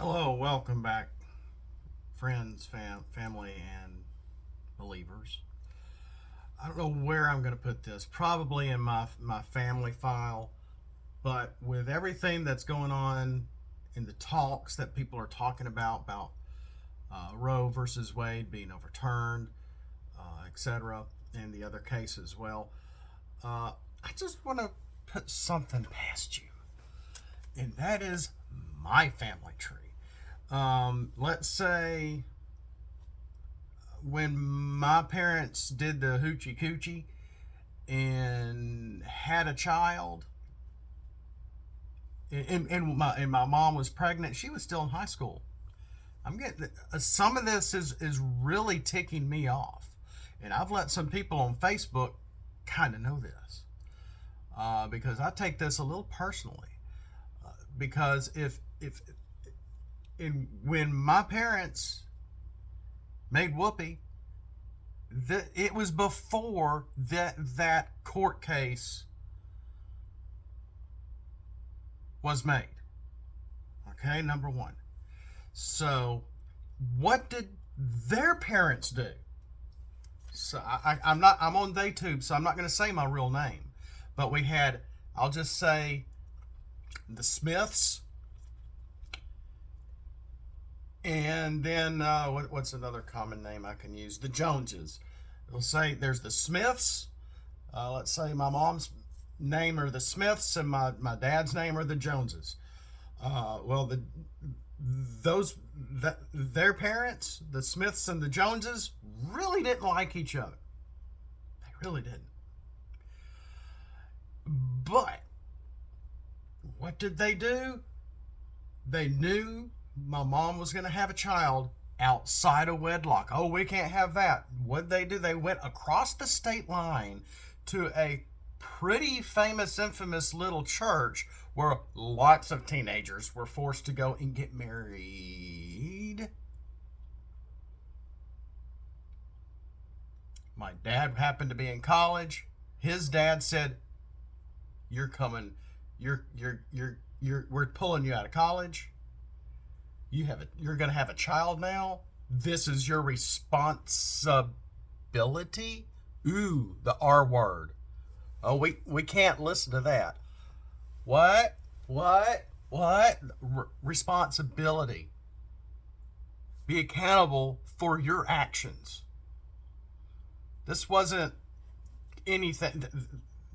Hello, welcome back, friends, family, and believers. I don't know where I'm going to put this. Probably in my family file, but with everything that's going on in the talks that people are talking about Roe versus Wade being overturned, etc., and the other case as well, I just want to put something past you, and that is my family tree. Let's say when my parents did the hoochie coochie and had a child, and my mom was pregnant, she was still in high school. I'm getting some of this is really ticking me off, and I've let some people on Facebook kind of know this because I take this a little personally. Because if when my parents made Whoopi, it was before that court case was made. Okay, number one. So, what did their parents do? So I'm on DayTube, so I'm not going to say my real name, but we had, I'll just say, the Smiths, and then what's another common name I can use? The Joneses. We'll say there's the Smiths. Let's say my mom's name are the Smiths, and my dad's name are the Joneses. Their parents, the Smiths and the Joneses, really didn't like each other. They really didn't. But what did they do? They knew my mom was going to have a child outside of wedlock. Oh, we can't have that. What did they do? They went across the state line to a pretty famous, infamous little church where lots of teenagers were forced to go and get married. My dad happened to be in college. His dad said, "You're coming. We're pulling you out of college. You're going to have a child now. This is your responsibility." Ooh, the R word. Oh, we can't listen to that. What? Responsibility. Be accountable for your actions. This wasn't anything.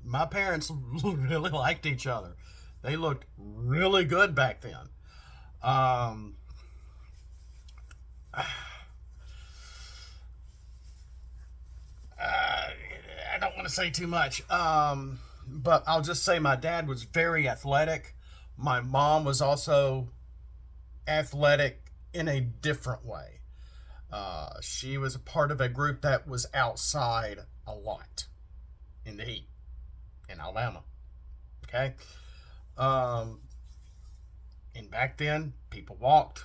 My parents really liked each other. They looked really good back then. I don't want to say too much, but I'll just say my dad was very athletic. My mom was also athletic in a different way. She was a part of a group that was outside a lot in the heat in Alabama. Okay. And back then, people walked.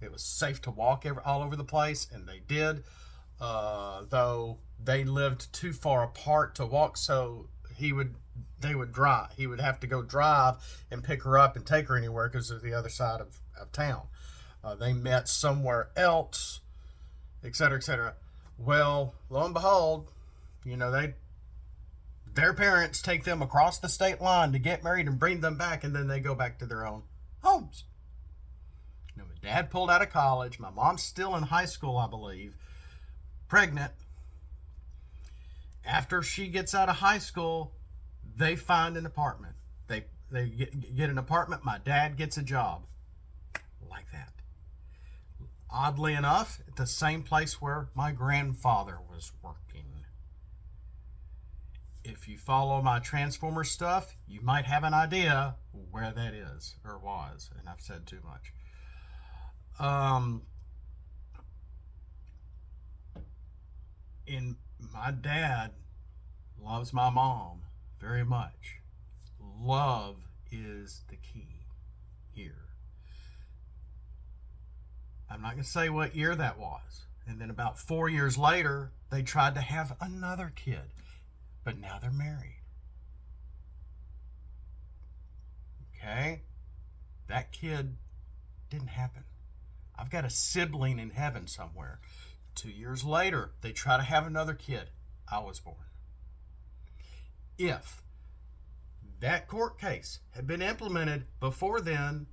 It was safe to walk all over the place, and they did. Though they lived too far apart to walk, so they would drive. He would have to go drive and pick her up and take her anywhere because of the other side of town. They met somewhere else, etc., etc. Well, lo and behold, their parents take them across the state line to get married and bring them back, and then they go back to their own homes. My dad pulled out of college. My mom's still in high school, I believe, pregnant. After she gets out of high school, they find an apartment. They get an apartment. My dad gets a job. Like that. Oddly enough, at the same place where my grandfather was working. If you follow my Transformer stuff, you might have an idea where that is or was, and I've said too much. And my dad loves my mom very much. Love is the key here. I'm not going to say what year that was. And then about 4 years later, they tried to have another kid. But now they're married. Okay? That kid Didn't happen. I've got a sibling in heaven somewhere. 2 years later, they try to have another kid. I was born. If that court case had been implemented before then,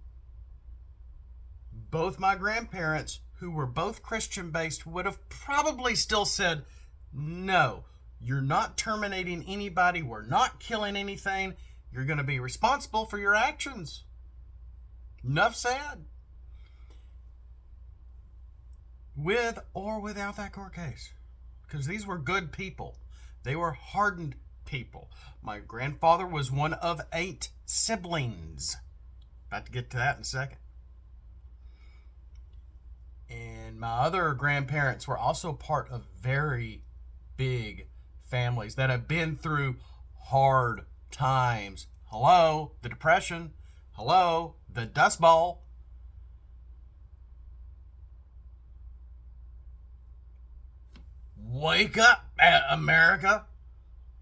both my grandparents, who were both Christian-based, would have probably still said, no, you're not terminating anybody. We're not killing anything. You're going to be responsible for your actions. Enough said. With or without that court case. Because these were good people. They were hardened people. My grandfather was one of 8 siblings. About to get to that in a second. And my other grandparents were also part of very big families that have been through hard times. Hello, the Depression. Hello, the Dust Bowl. Wake up, America.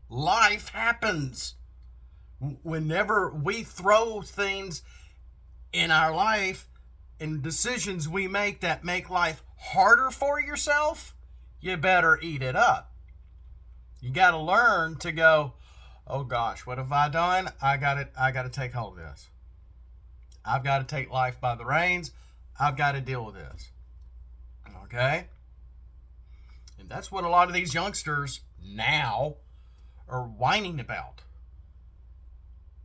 Life happens. Whenever we throw things in our life and decisions we make that make life harder for yourself, you better eat it up. You got to learn to go, oh gosh, what have I done? I got to take hold of this. I've got to take life by the reins. I've got to deal with this. Okay? And that's what a lot of these youngsters now are whining about.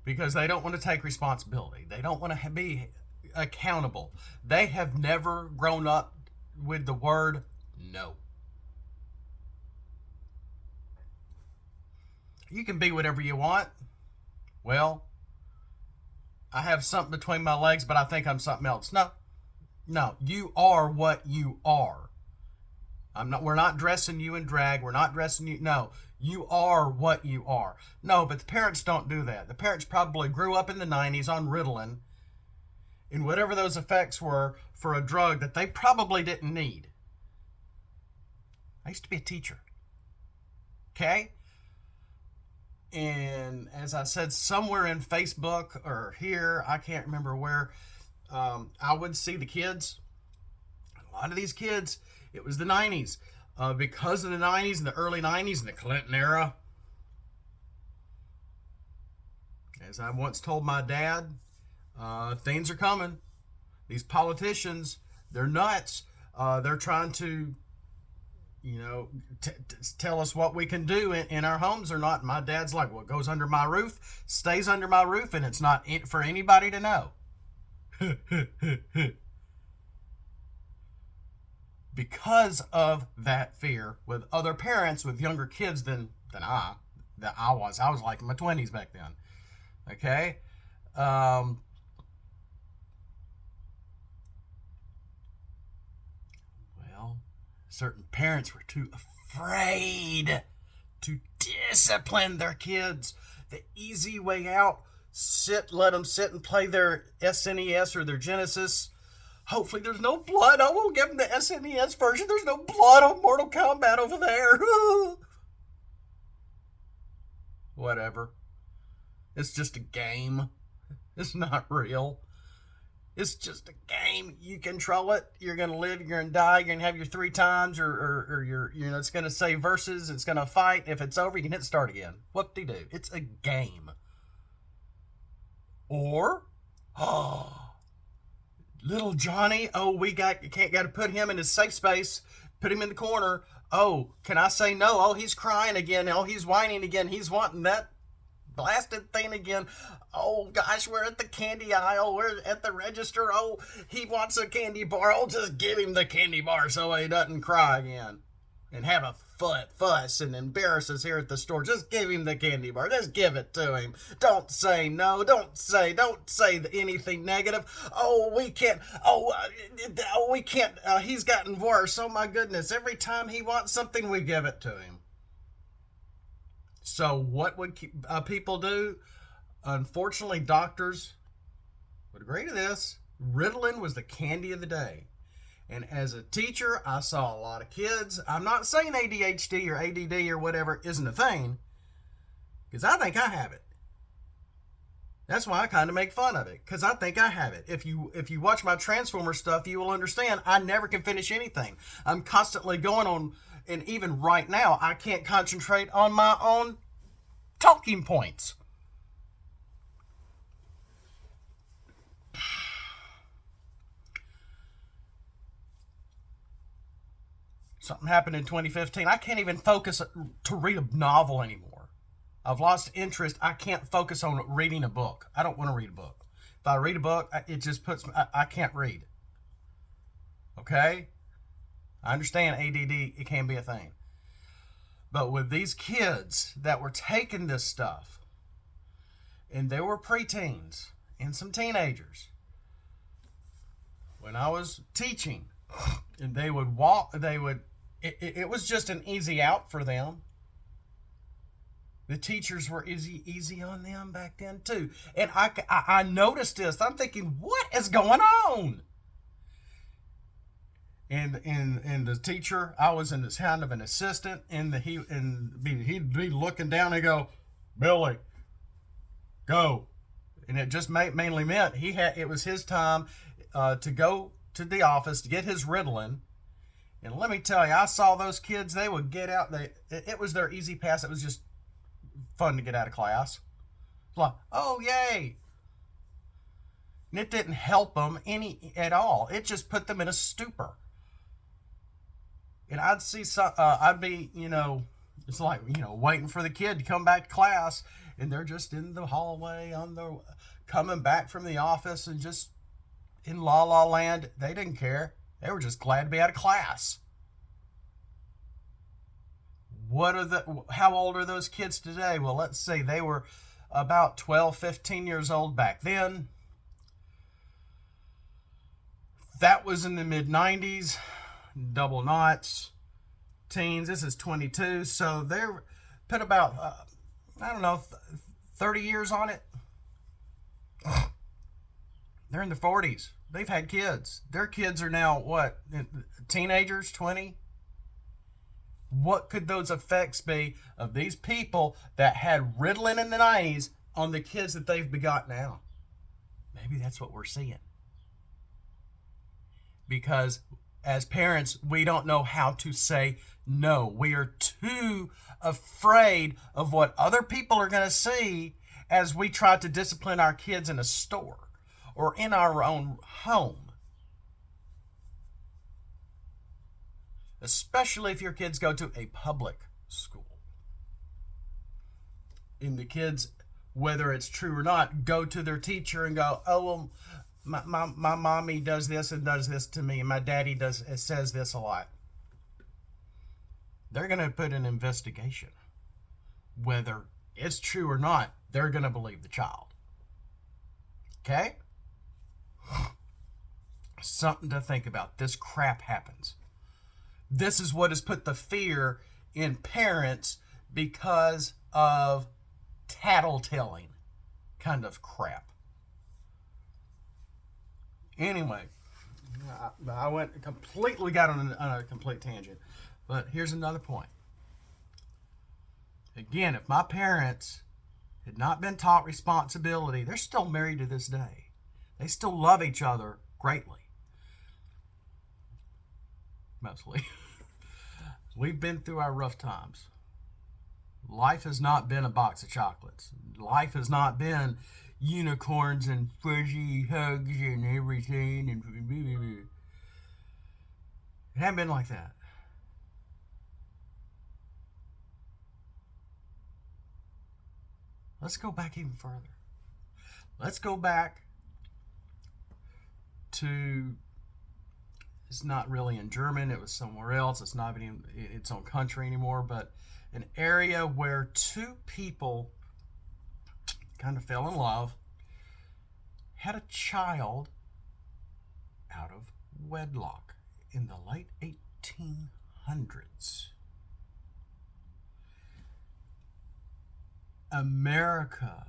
Because they don't want to take responsibility. They don't want to be accountable. They have never grown up with the word no. You can be whatever you want. Well, I have something between my legs, but I think I'm something else. No, you are what you are. We're not dressing you in drag. We're not dressing you. No, you are what you are. No, but the parents don't do that. The parents probably grew up in the 90s on Ritalin and whatever those effects were for a drug that they probably didn't need. I used to be a teacher. Okay? And as I said, somewhere in Facebook or here, I can't remember where, I would see the kids. A lot of these kids, it was the 90s. Because of the 90s and the early 90s and the Clinton era, as I once told my dad, things are coming. These politicians, they're nuts. They're trying to, tell us what we can do in our homes or not. My dad's like, what goes under my roof stays under my roof, and it's not for anybody to know. Because of that fear with other parents with younger kids than I was. I was like in my 20s back then. Okay? Certain parents were too afraid to discipline their kids. The easy way out, let them sit and play their SNES or their Genesis. Hopefully there's no blood. I won't give them the SNES version. There's no blood on Mortal Kombat over there. Whatever. It's just a game. It's not real. It's just a game. You control it. You're going to live. You're going to die. You're going to have your 3 times or it's going to say versus. It's going to fight. If it's over, you can hit start again. Whoop-de-doo. It's a game. Or, little Johnny, got to put him in his safe space. Put him in the corner. Oh, can I say no? Oh, he's crying again. Oh, he's whining again. He's wanting that blasted thing again. Oh gosh, we're at the candy aisle. We're at the register. Oh, he wants a candy bar. I'll just give him the candy bar so he doesn't cry again and have a fuss and embarrass us here at the store. Just give him the candy bar. Just give it to him. Don't say no. Don't say anything negative. Oh, we can't. We can't. He's gotten worse. Oh my goodness. Every time he wants something, we give it to him. So what would people do? Unfortunately, doctors would agree to this. Ritalin was the candy of the day. And as a teacher, I saw a lot of kids. I'm not saying ADHD or ADD or whatever isn't a thing, because I think I have it. That's why I kind of make fun of it, because I think I have it. If you watch my Transformer stuff, you will understand I never can finish anything. I'm constantly going on, and even right now, I can't concentrate on my own talking points. Something happened in 2015. I can't even focus to read a novel anymore. I've lost interest. I can't focus on reading a book. I don't want to read a book. If I read a book, it just puts me, I can't read. Okay? I understand ADD, it can be a thing. But with these kids that were taking this stuff, and they were preteens and some teenagers, when I was teaching, and they would walk, it was just an easy out for them. The teachers were easy on them back then too. And I noticed this. I'm thinking, what is going on? And the teacher, I was in this kind of an assistant, and he'd be looking down and go, Billy, go. And it just mainly meant it was his time to go to the office to get his Ritalin. And let me tell you, I saw those kids. They would get out. It was their easy pass. It was just fun to get out of class. Like, oh yay! And it didn't help them any at all. It just put them in a stupor. And I'd see I'd be, it's like, waiting for the kid to come back to class, and they're just in the hallway coming back from the office and just in La La Land. They didn't care. They were just glad to be out of class. How old are those kids today? Well, let's see. They were about 12, 15 years old back then. That was in the mid-90s. Double knots. Teens. This is 22. So they're put about, 30 years on it. They're in their 40s. They've had kids. Their kids are now, what, teenagers, 20? What could those effects be of these people that had Ritalin in the 90s on the kids that they've begot now? Maybe that's what we're seeing. Because as parents, we don't know how to say no. We are too afraid of what other people are going to see as we try to discipline our kids in a store or in our own home. Especially if your kids go to a public school. And the kids, whether it's true or not, go to their teacher and go, oh, well, my mommy does this and does this to me, and my daddy says this a lot. They're going to put an investigation. Whether it's true or not, they're going to believe the child. Okay? Something to think about. This crap happens. This is what has put the fear in parents because of tattletelling kind of crap. Anyway, I got on a complete tangent. But here's another point. Again, if my parents had not been taught responsibility, they're still married to this day. They still love each other greatly. Mostly. We've been through our rough times. Life has not been a box of chocolates. Life has not been unicorns and fuzzy hugs and everything. It hasn't been like that. Let's go back even further. Let's go back to, it's not really in Germany, it was somewhere else. It's not even in its own country anymore, but an area where two people kind of fell in love, had a child out of wedlock in the late 1800s. America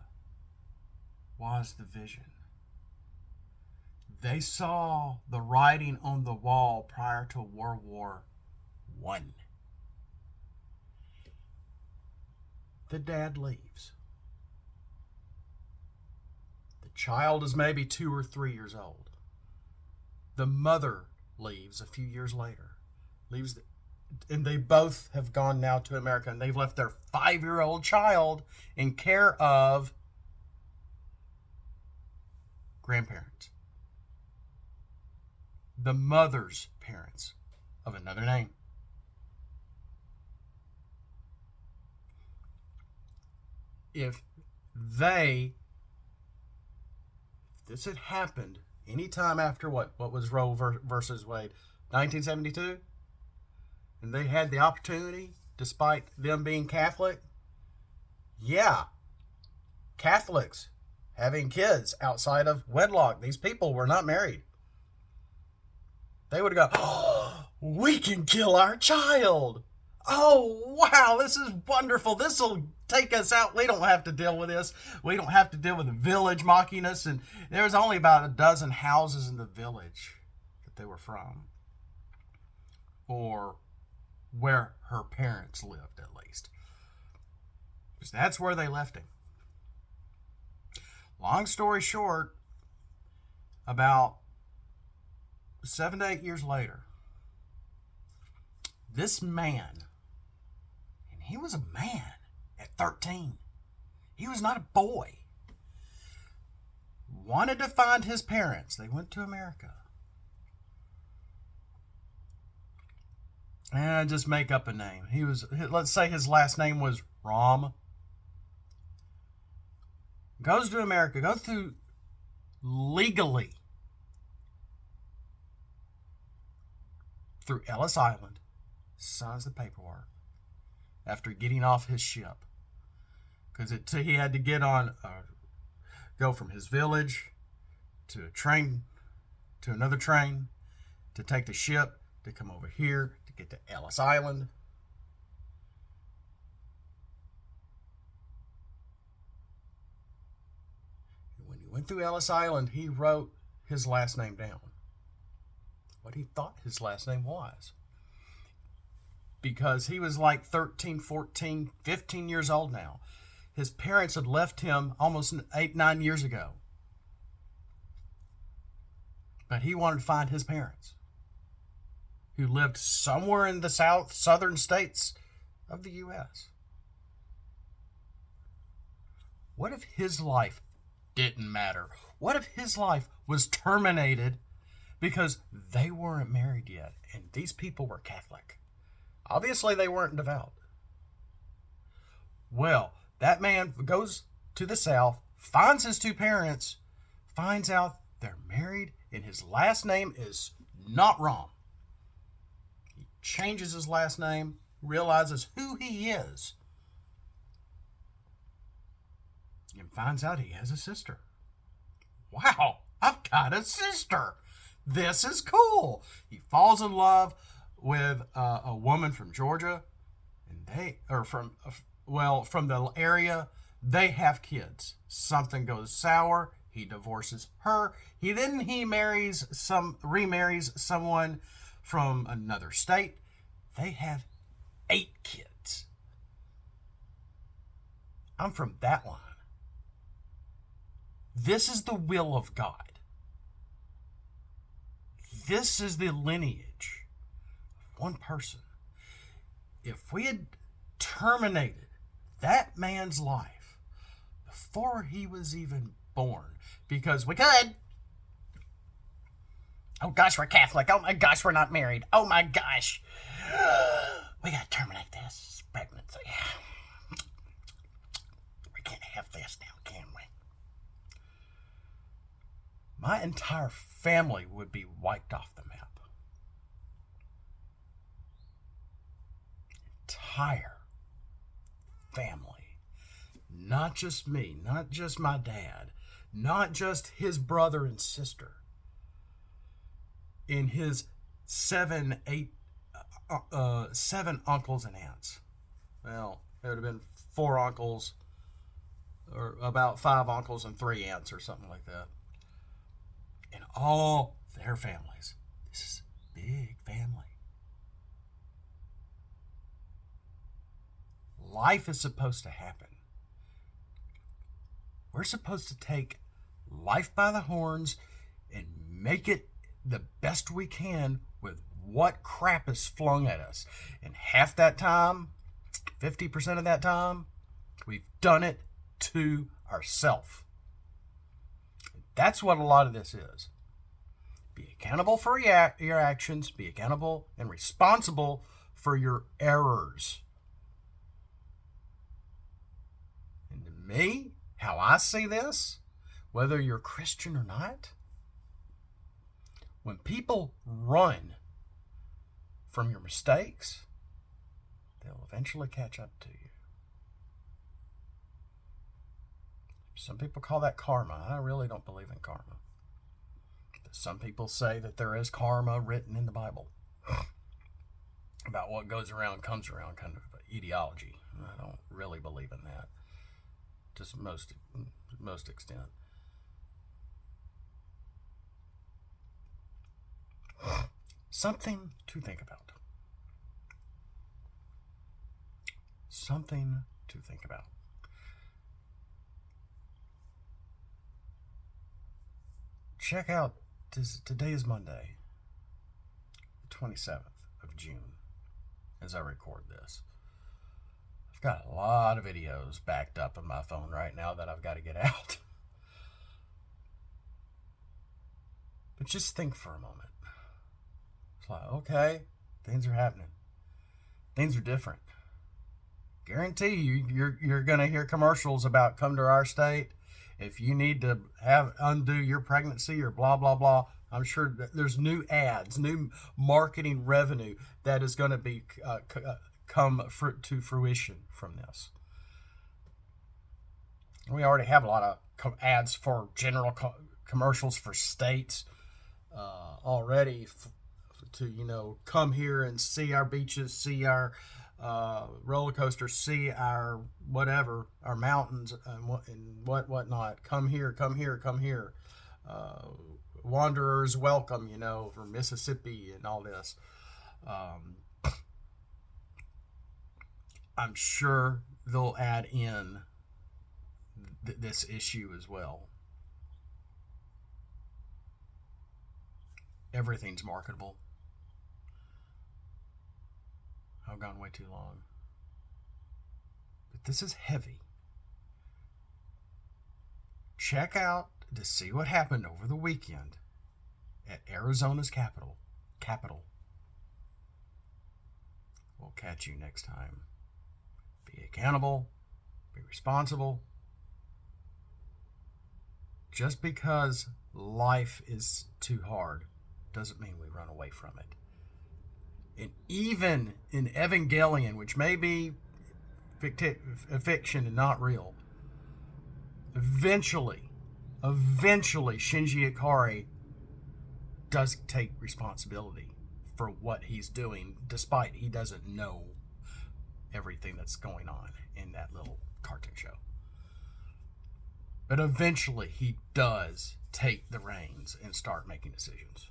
was the vision. They saw the writing on the wall prior to World War I. The dad leaves. The child is maybe 2 or 3 years old. The mother leaves a few years later. And they both have gone now to America, and they've left their 5-year-old child in care of grandparents. The mother's parents of another name. If this had happened any time after what was Roe versus Wade, 1972, and they had the opportunity, despite them being Catholic, yeah, Catholics having kids outside of wedlock. These people were not married. They would have gone, oh, we can kill our child. Oh, wow, this is wonderful. This will take us out. We don't have to deal with this. We don't have to deal with the village mocking us. And there was only about a dozen houses in the village that they were from, or where her parents lived, at least. Because that's where they left him. Long story short, about 7 to 8 years later, this man, and he was a man at 13. He was not a boy. Wanted to find his parents. They went to America. And just make up a name. Let's say his last name was Rom. Goes to America, goes through legally through Ellis Island, signs the paperwork after getting off his ship, because he had to get on, go from his village to a train, to another train, to take the ship to come over here to get to Ellis Island. When he went through Ellis Island, he wrote his last name down, what he thought his last name was, because he was like 13, 14, 15 years old now. His parents had left him almost 8, 9 years ago. But he wanted to find his parents, who lived somewhere in the southern states of the U.S. What if his life didn't matter? What if his life was terminated because they weren't married yet and these people were Catholic? Obviously, they weren't devout. Well, that man goes to the South, finds his two parents, finds out they're married, and his last name is not Rom. He changes his last name, realizes who he is, and finds out he has a sister. Wow, I've got a sister. This is cool. He falls in love with a woman from Georgia, and from the area. They have kids. Something goes sour. He divorces her. He remarries someone from another state. They have 8 kids. I'm from that line. This is the will of God. This is the lineage of one person. If we had terminated that man's life before he was even born, because we could. Oh gosh, we're Catholic. Oh my gosh, we're not married. Oh my gosh. We gotta terminate this pregnancy. We can't have this now, can we? My entire family would be wiped off the map. Entire family. Not just me, not just my dad, not just his brother and sister, and his 7 uncles and aunts. Well, there would have been 4 uncles, or about 5 uncles and 3 aunts, or something like that. And all their families. This is a big family. Life is supposed to happen. We're supposed to take life by the horns and make it the best we can with what crap is flung at us. And half that time, 50% of that time, we've done it to ourselves. That's what a lot of this is. Be accountable for your actions. Be accountable and responsible for your errors. And to me, how I see this, whether you're Christian or not, when people run from your mistakes, they'll eventually catch up to you. Some people call that karma. I really don't believe in karma. Some people say that there is karma written in the Bible about what goes around comes around, kind of ideology. I don't really believe in that, to most extent. Something to think about. Something to think about. Check out today is Monday, the 27th of June, as I record this. I've got a lot of videos backed up on my phone right now that I've got to get out. But just think for a moment. It's like, okay, things are happening. Things are different. Guarantee you're going to hear commercials about come to our state. If you need to undo your pregnancy or blah, blah, blah, I'm sure that there's new ads, new marketing revenue that is going to be come to fruition from this. We already have a lot of ads for general commercials for states already to, come here and see our beaches, see our roller coasters, see our whatever, our mountains and whatnot. Come here. Wanderers welcome, from Mississippi and all this. I'm sure they'll add in this issue as well. Everything's marketable. I've gone way too long. But this is heavy. Check out to see what happened over the weekend at Arizona's Capitol. We'll catch you next time. Be accountable. Be responsible. Just because life is too hard doesn't mean we run away from it. And even in Evangelion, which may be fiction and not real, eventually Shinji Ikari does take responsibility for what he's doing, despite he doesn't know everything that's going on in that little cartoon show. But eventually he does take the reins and start making decisions.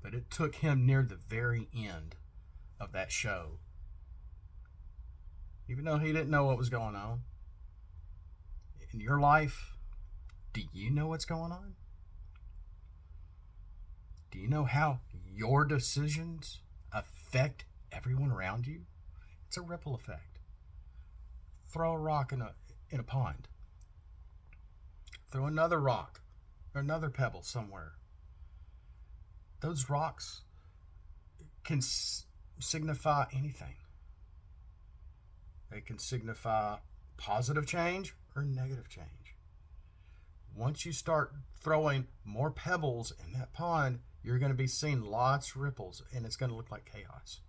But it took him near the very end of that show, even though he didn't know what was going on. In your life, do you know what's going on? Do you know how your decisions affect everyone around you? It's a ripple effect. Throw a rock in a pond. Throw another rock or another pebble somewhere. Those rocks can signify anything. They can signify positive change or negative change. Once you start throwing more pebbles in that pond, you're going to be seeing lots of ripples, and it's going to look like chaos.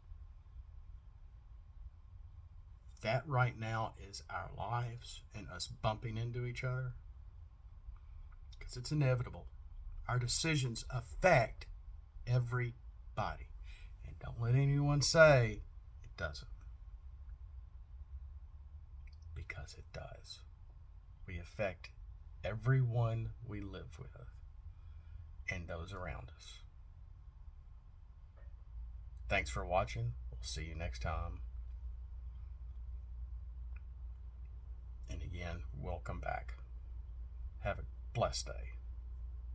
That right now is our lives and us bumping into each other, because it's inevitable. Our decisions affect everybody. And don't let anyone say it doesn't. Because it does. We affect everyone we live with and those around us. Thanks for watching. We'll see you next time. And again, welcome back. Have a blessed day.